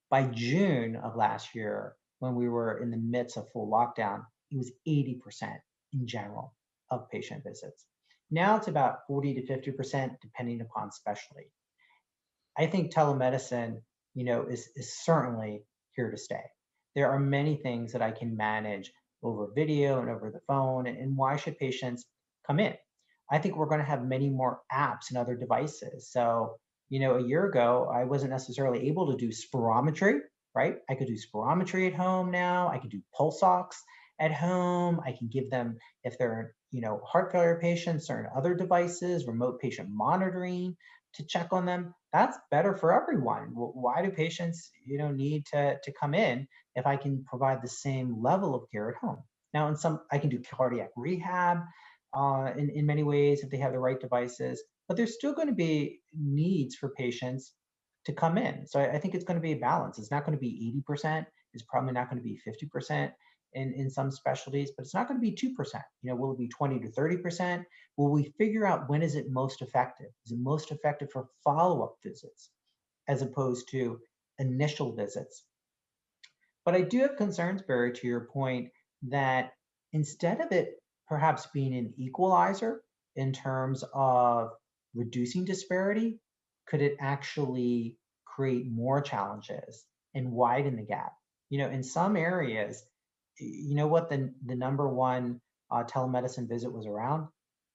By June of last year, when we were in the midst of full lockdown, it was 80% in general of patient visits. Now it's about 40 to 50%, depending upon specialty. I think telemedicine, is certainly here to stay. There are many things that I can manage over video and over the phone. And why should patients come in? I think we're going to have many more apps and other devices. So, a year ago, I wasn't necessarily able to do spirometry, right? I could do spirometry at home now. I could do pulse ox at home. I can give them, if they're, heart failure patients, certain other devices, remote patient monitoring to check on them. That's better for everyone. Why do patients, need to come in if I can provide the same level of care at home? Now, in some, I can do cardiac rehab in many ways if they have the right devices, but there's still going to be needs for patients to come in. So I think it's going to be a balance. It's not going to be 80%. It's probably not going to be 50% in some specialties, but it's not going to be 2%. Will it be 20 to 30%? Will we figure out when is it most effective? Is it most effective for follow-up visits as opposed to initial visits? But I do have concerns, Barry, to your point, that instead of it perhaps being an equalizer in terms of reducing disparity, could it actually create more challenges and widen the gap? In some areas, what the number one telemedicine visit was around?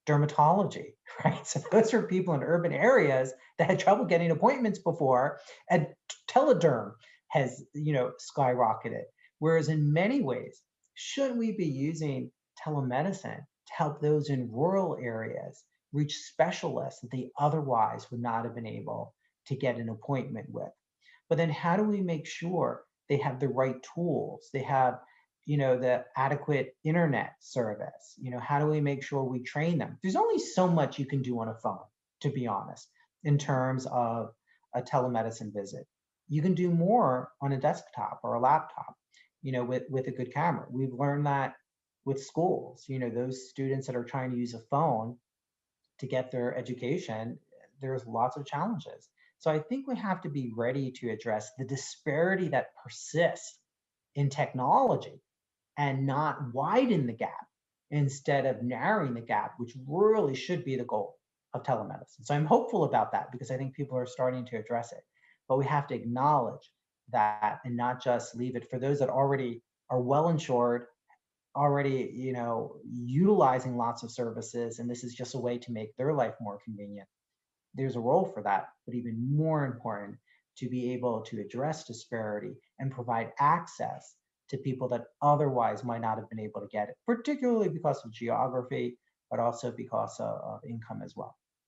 Dermatology, right? So those are people in urban areas that had trouble getting appointments before, and telederm has skyrocketed. Whereas in many ways, should we be using telemedicine to help those in rural areas reach specialists that they otherwise would not have been able to get an appointment with? But then how do we make sure they have the right tools? They have, the adequate internet service. How do we make sure we train them? There's only so much you can do on a phone, to be honest, in terms of a telemedicine visit. You can do more on a desktop or a laptop, with a good camera. We've learned that with schools, those students that are trying to use a phone to get their education, there's lots of challenges. So I think we have to be ready to address the disparity that persists in technology and not widen the gap instead of narrowing the gap, which really should be the goal of telemedicine. So I'm hopeful about that because I think people are starting to address it. But we have to acknowledge that and not just leave it for those that already are well insured, already, utilizing lots of services, and this is just a way to make their life more convenient. There's a role for that, but even more important, to be able to address disparity and provide access to people that otherwise might not have been able to get it, particularly because of geography, but also because of income as well.